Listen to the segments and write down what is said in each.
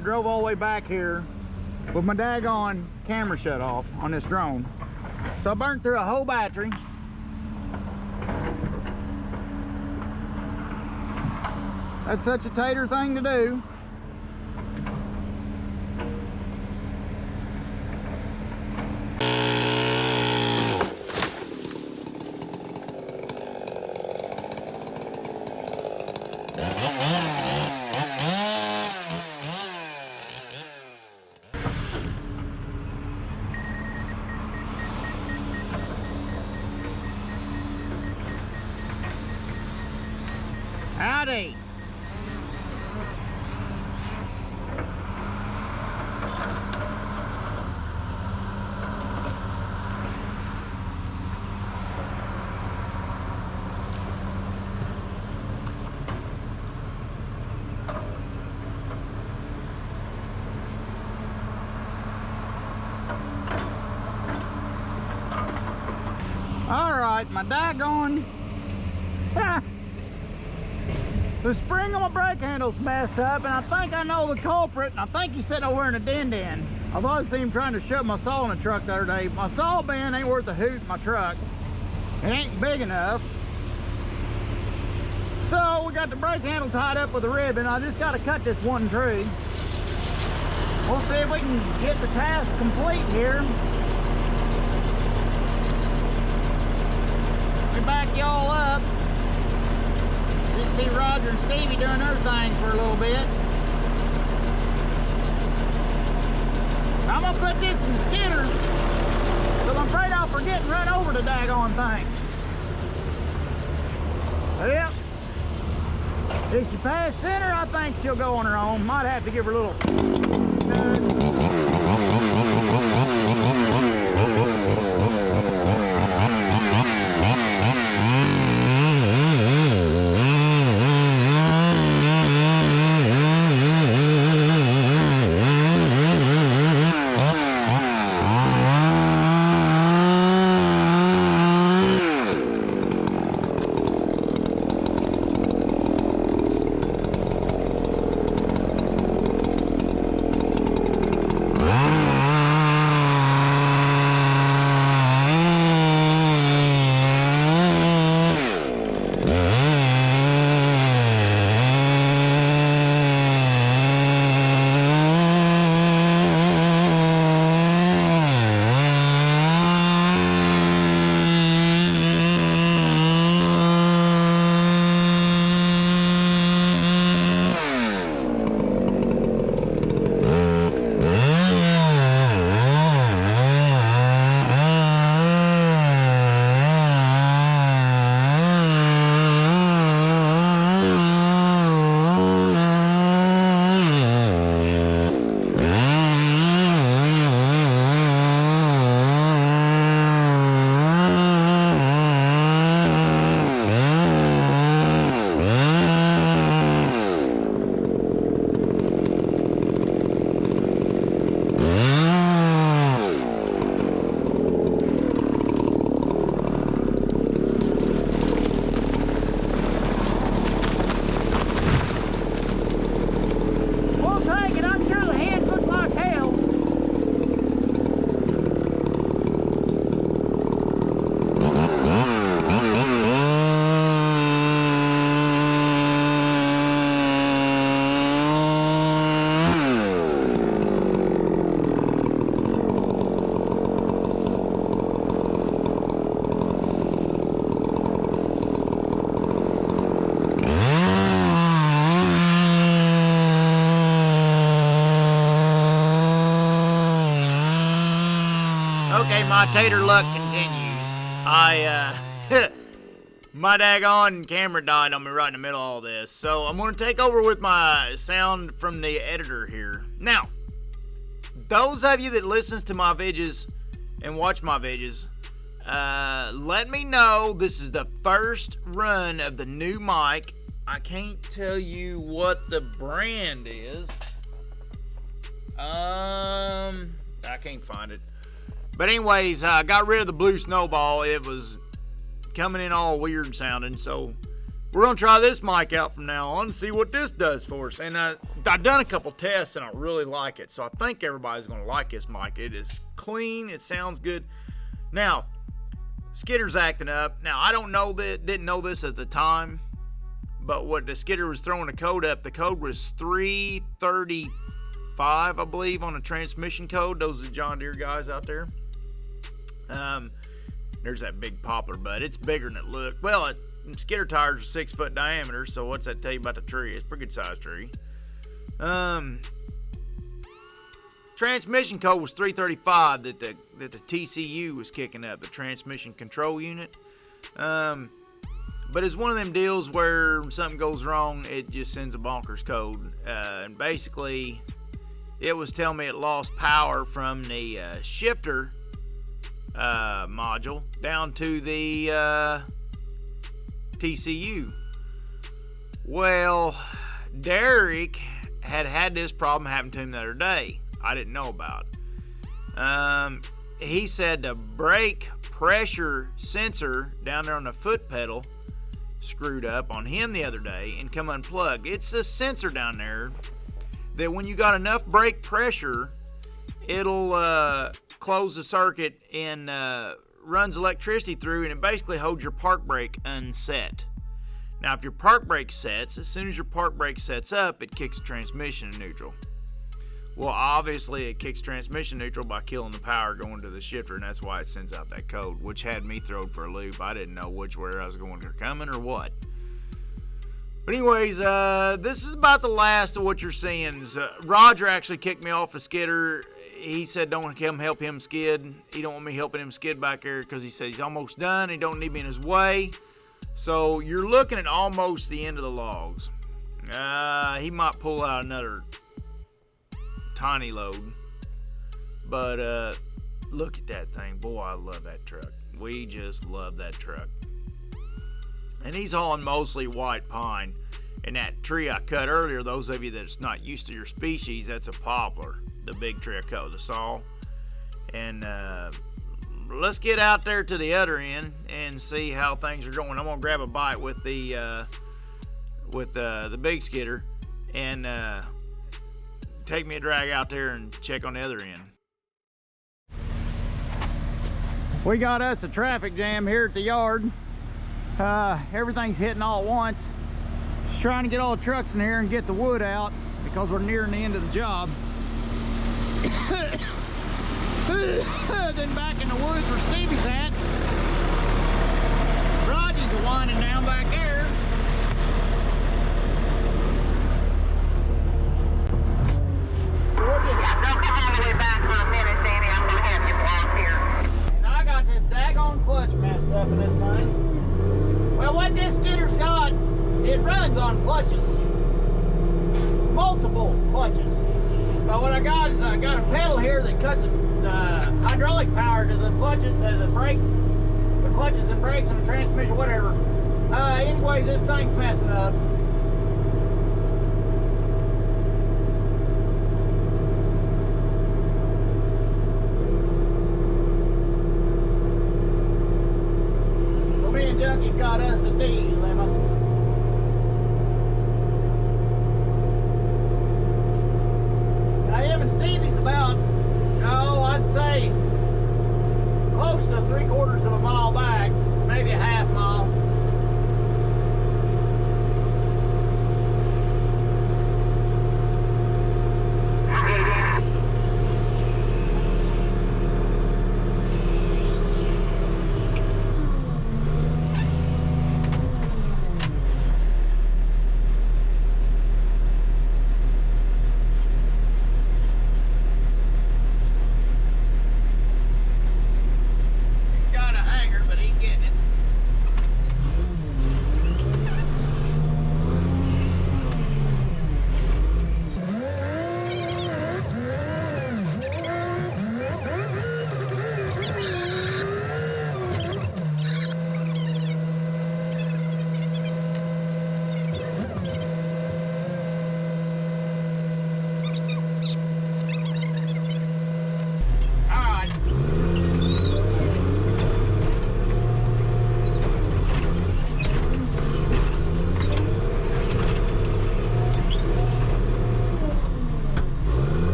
I drove all the way back here with my daggone camera shut off on this drone. So I burnt through a whole battery. That's such a tater thing to do. Howdy. All right, my daggone. The spring on my brake handle's messed up, and I think I know the culprit, and I think he said I were in a din-din. I thought I seen him trying to shove my saw in the truck the other day. My saw bin ain't worth a hoot in my truck. It ain't big enough. So we got the brake handle tied up with a ribbon. I just got to cut this one tree. We'll see if we can get the task complete here. We back y'all up. You can see Roger and Stevie doing their thing for a little bit. I'm gonna put this in the skidder because I'm afraid I'll forget and run over the daggone thing. Yep. If she passed center, I think she'll go on her own. Might have to give her a little Okay, my tater luck continues. My daggone camera died on me right in the middle of all this. So I'm going to take over with my sound from the editor here. Now, those of you that listens to my videos and watch my videos, let me know. This is the first run of the new mic. I can't tell you what the brand is. I can't find it. But anyways, I got rid of the blue snowball. It was coming in all weird sounding. So we're going to try this mic out from now on and see what this does for us. And I've done a couple tests and I really like it. So I think everybody's going to like this mic. It is clean. It sounds good. Now, Skidder's acting up. Now, I didn't know this at the time, but what the Skidder was throwing the code up, the code was 335, I believe, on the transmission code. Those are the John Deere guys out there. There's that big poplar, but it's bigger than it looked. Well, Skidder tires are 6 foot diameter, so what's that tell you about the tree? It's a pretty good sized tree. Transmission code was 335 that the TCU was kicking up, the transmission control unit. But it's one of them deals where something goes wrong, it just sends a bonkers code. And basically, it was telling me it lost power from the shifter module down to the TCU. Well, Derek had this problem happen to him the other day. I didn't know about. He said the brake pressure sensor down there on the foot pedal screwed up on him the other day and come unplugged. It's a sensor down there that when you got enough brake pressure, it'll close the circuit and runs electricity through, and it basically holds your park brake unset. Now, if your park brake sets, as soon as your park brake sets up, it kicks the transmission in neutral. Well, obviously, it kicks transmission neutral by killing the power going to the shifter, and that's why it sends out that code, which had me thrown for a loop. I didn't know which way I was going or coming or what. But anyways, this is about the last of what you're seeing. Roger actually kicked me off a Skidder. He said don't come help him skid. He don't want me helping him skid back there because he said he's almost done. He don't need me in his way. So you're looking at almost the end of the logs. He might pull out another tiny load. But look at that thing. Boy, I love that truck. We just love that truck. And he's hauling mostly white pine. And that tree I cut earlier, those of you that's not used to your species, that's a poplar. The big tree I cut with a saw. And let's get out there to the other end and see how things are going. I'm gonna grab a bite with the big Skidder and take me a drag out there and check on the other end. We got us a traffic jam here at the yard. Everything's hitting all at once. Just trying to get all the trucks in here and get the wood out because we're nearing the end of the job. Then back in the woods where Stevie's at, Roger's winding down back there. So we're just... Yeah, don't come all the way back for a minute, Danny. I'm going to have you walk here. And I got this daggone clutch messed up in this thing. Well, what this Skidder's got, it runs on clutches. Multiple clutches. But what I got is I got a pedal here that cuts hydraulic power to the clutches, the clutches and brakes and the transmission, whatever. Anyways, this thing's messing up. So me and Junky's got us a D limo. Stevie's about, I'd say close to 3/4 of a mile back, maybe a half mile.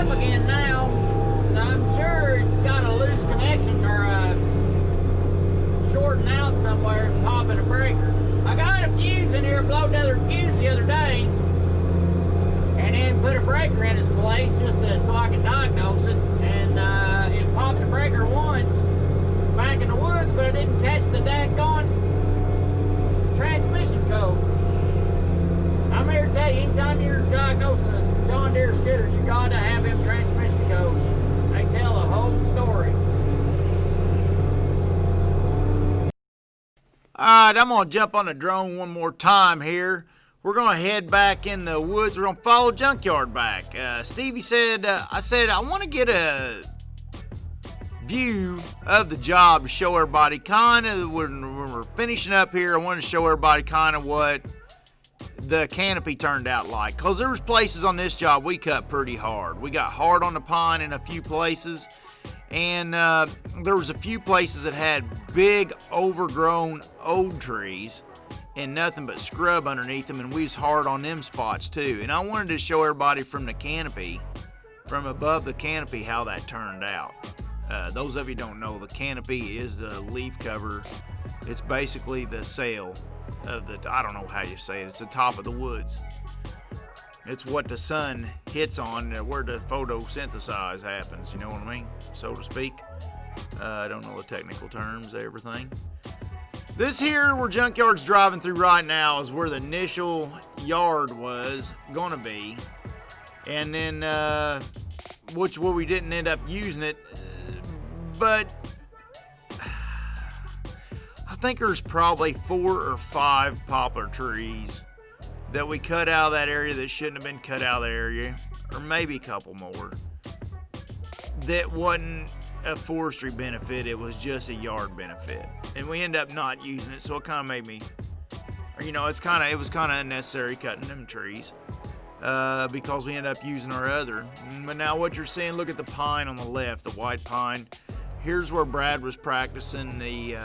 up again now. I'm sure it's got a loose connection or shorting out somewhere and popping a breaker. I got a fuse in here, blowed another fuse the other day, and then put a breaker in its place just so I can diagnose it. And it popped the breaker once back in the woods, but I didn't catch the daggone transmission code. I'm here to tell you, anytime you're diagnosing a John Deere skidder, you gotta have them transmission codes. They tell the whole story. Alright, I'm going to jump on the drone one more time here. We're going to head back in the woods. We're going to follow Junkyard back. Stevie said, I want to get a view of the job to show everybody kind of, when we're finishing up here, I wanted to show everybody kind of what the canopy turned out like. Because there was places on this job we cut pretty hard. We got hard on the pine in a few places. And there was a few places that had big overgrown old trees and nothing but scrub underneath them, and we was hard on them spots too. And I wanted to show everybody from the canopy, from above the canopy, how that turned out. Those of you don't know, the canopy is the leaf cover. It's basically the sail of the, I don't know how you say it, it's the top of the woods. It's what the sun hits on, where the photosynthesis happens, you know what I mean, so to speak. I don't know the technical terms of everything. This here, where Junkyard's driving through right now, is where the initial yard was gonna be. And then, where we didn't end up using it, but I think there's probably 4 or 5 poplar trees that we cut out of that area that shouldn't have been cut out of the area, or maybe a couple more. That wasn't a forestry benefit, it was just a yard benefit. And we ended up not using it, so it kind of made me, or, you know, it was kind of unnecessary cutting them trees because we ended up using our other. But now what you're seeing, look at the pine on the left, the white pine. Here's where Brad was practicing the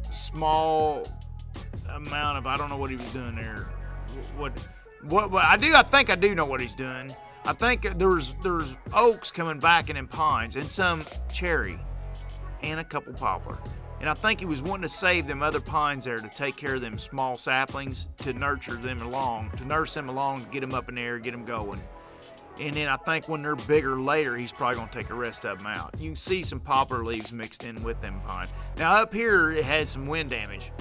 small amount of, I don't know what he was doing there. What I think I do know what he's doing. I think there's oaks coming back and in pines and some cherry and a couple poplar. And I think he was wanting to save them other pines there to take care of them small saplings, to nurse them along, to get them up in the air, get them going. And then I think when they're bigger later, he's probably going to take the rest of them out. You can see some poplar leaves mixed in with them pine. Now up here, it had some wind damage.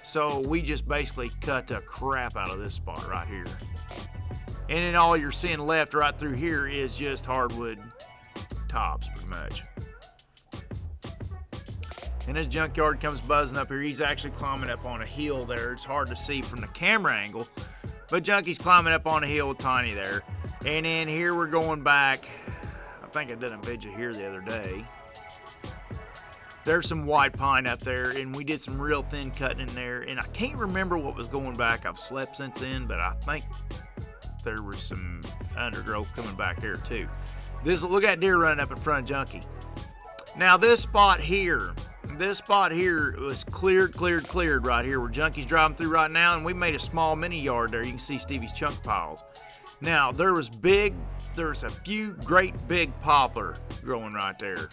So we just basically cut the crap out of this spot right here. And then all you're seeing left right through here is just hardwood tops, pretty much. And as Junkyard comes buzzing up here, he's actually climbing up on a hill there. It's hard to see from the camera angle, but Junky's climbing up on a hill with Tiny there. And then here we're going back. I think I did a video here the other day. There's some white pine up there, and we did some real thin cutting in there. And I can't remember what was going back. I've slept since then, but I think there was some undergrowth coming back there too. Look at that deer running up in front of Junkie. Now this spot here was cleared right here where Junkie's driving through right now, and we made a small mini yard there. You can see Stevie's chunk piles. Now there was a few great big poplar growing right there,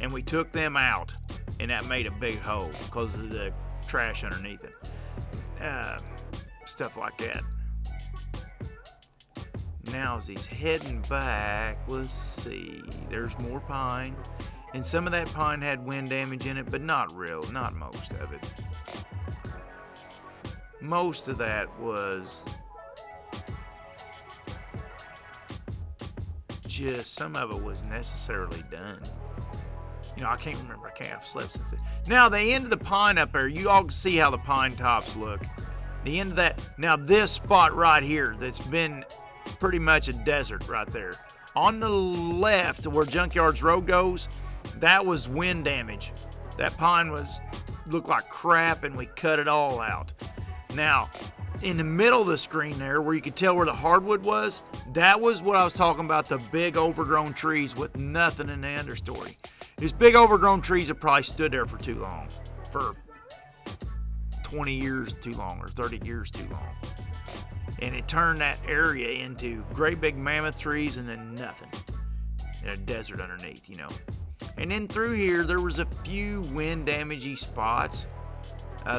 and we took them out, and that made a big hole because of the trash underneath it. Stuff like that. Now as he's heading back, let's see, there's more pine. And some of that pine had wind damage in it, but not most of it. Most of that was just, some of it was necessarily done. You know, I can't remember, I've slept since then. Now the end of the pine up there, you all can see how the pine tops look. The end of that, now this spot right here, that's been pretty much a desert right there. On the left, where Junkyard's road goes, that was wind damage. That pine looked like crap, and we cut it all out. Now, in the middle of the screen there, where you could tell where the hardwood was, that was what I was talking about, the big overgrown trees with nothing in the understory. These big overgrown trees have probably stood there for too long, for 20 years too long, or 30 years too long. And it turned that area into great big mammoth trees and then nothing. And a desert underneath, you know. And then through here, there was a few wind damagey spots.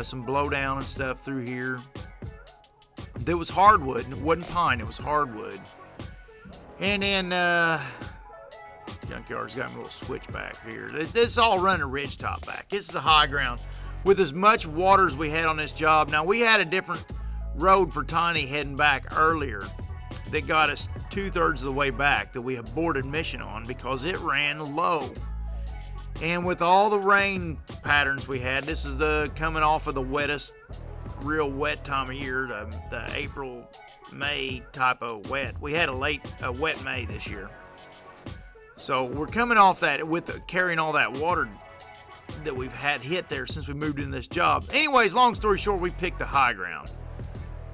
Some blowdown and stuff through here. There was hardwood. It wasn't pine, it was hardwood. And then, junkyard's got a little switch back here. This all run a ridge top back. This is the high ground. With as much water as we had on this job. Now, we had a different road for Tiny heading back earlier that got us 2/3 of the way back that we aborted mission on because it ran low. And with all the rain patterns we had, this is the coming off of the wettest, real wet time of year, the April, May type of wet. We had a wet May this year. So we're coming off that with carrying all that water that we've had hit there since we moved in this job. Anyways, long story short, we picked the high ground.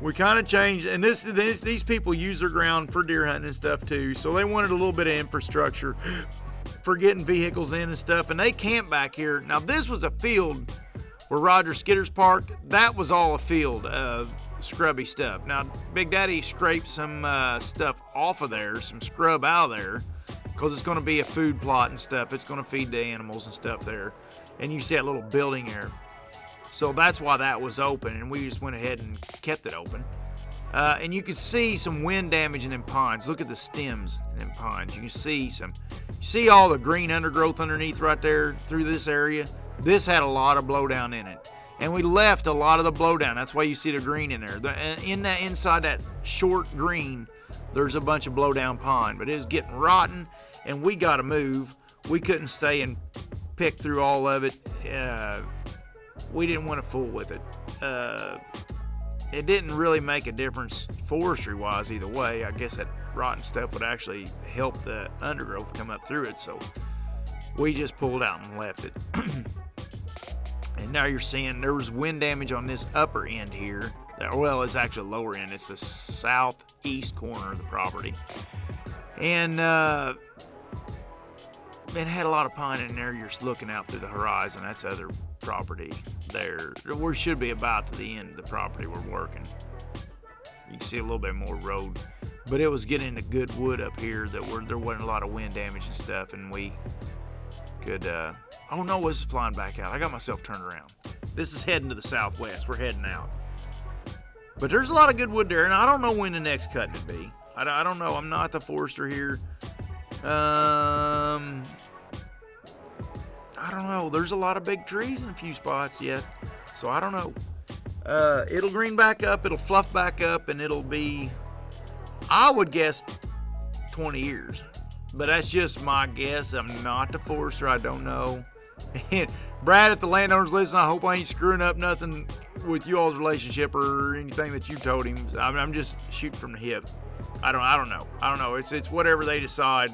We kind of changed, and these people use their ground for deer hunting and stuff too, so they wanted a little bit of infrastructure for getting vehicles in and stuff, and they camped back here. Now, this was a field where Roger Skidder's parked. That was all a field of scrubby stuff. Now, Big Daddy scraped some stuff off of there, some scrub out of there, because it's going to be a food plot and stuff. It's going to feed the animals and stuff there, and you see that little building there. So that's why that was open, and we just went ahead and kept it open. And you can see some wind damage in them pines. Look at the stems in them pines. You can see all the green undergrowth underneath right there through this area. This had a lot of blowdown in it. And we left a lot of the blowdown. That's why you see the green in there. Inside that short green, there's a bunch of blowdown pine. But it was getting rotten, and we got to move. We couldn't stay and pick through all of it. We didn't want to fool with it. It didn't really make a difference forestry-wise either way. I guess that rotten stuff would actually help the undergrowth come up through it, so we just pulled out and left it. And now you're seeing there was wind damage on this upper end here. Well, it's actually lower end. It's the southeast corner of the property. And it had a lot of pine in there. You're just looking out through the horizon. That's other property there. We should be about to the end of the property we're working. You can see a little bit more road, but it was getting into good wood up here that there wasn't a lot of wind damage and stuff, and we could oh no, this is flying back out. I got myself turned around. This is heading to the southwest. We're heading out, but there's a lot of good wood there, and I don't know when the next cutting would be. I don't know. I'm not the forester here. I don't know. There's a lot of big trees in a few spots yet, so I don't know. It'll green back up, it'll fluff back up, and it'll be, I would guess, 20 years. But that's just my guess. I'm not the forester. I don't know. And Brad, if the landowner's listening, I hope I ain't screwing up nothing with you all's relationship or anything that you told him. I'm just shooting from the hip. I don't know. It's whatever they decide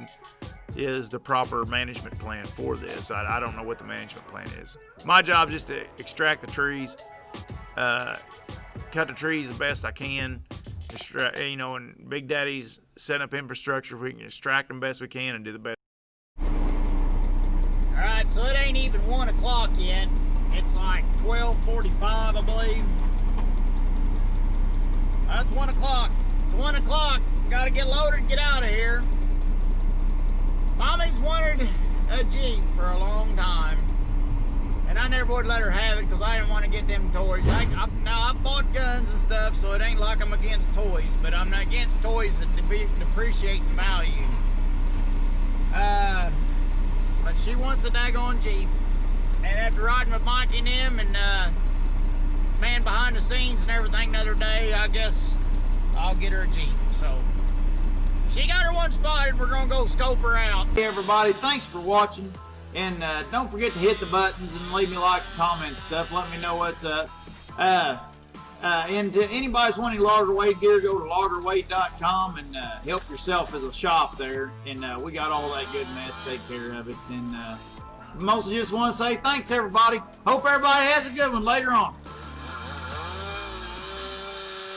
is the proper management plan for this. I don't know what the management plan is. My job is just to extract the trees, cut the trees the best I can, and Big Daddy's setting up infrastructure. We can extract them best we can and do the best. All right, so it ain't even 1 o'clock yet. It's like 12:45, I believe. That's 1 o'clock. It's 1 o'clock. Gotta get loaded and get out of here. Mommy's wanted a Jeep for a long time, and I never would let her have it because I didn't want to get them toys. Now, I've bought guns and stuff, so it ain't like I'm against toys, but I'm not against toys that depreciate in value. But she wants a daggone Jeep, and after riding with Mikey and them and man behind the scenes and everything the other day, I guess I'll get her a Jeep. So she got her one spotted. We're gonna go scope her out. Hey everybody, thanks for watching, and don't forget to hit the buttons and leave me likes, comments, stuff. Let me know what's up. And to anybody that's wanting logger weight gear, go to loggerweight.com and help yourself at the shop there. And we got all that good mess. Take care of it. And mostly just want to say thanks everybody. Hope everybody has a good one later on.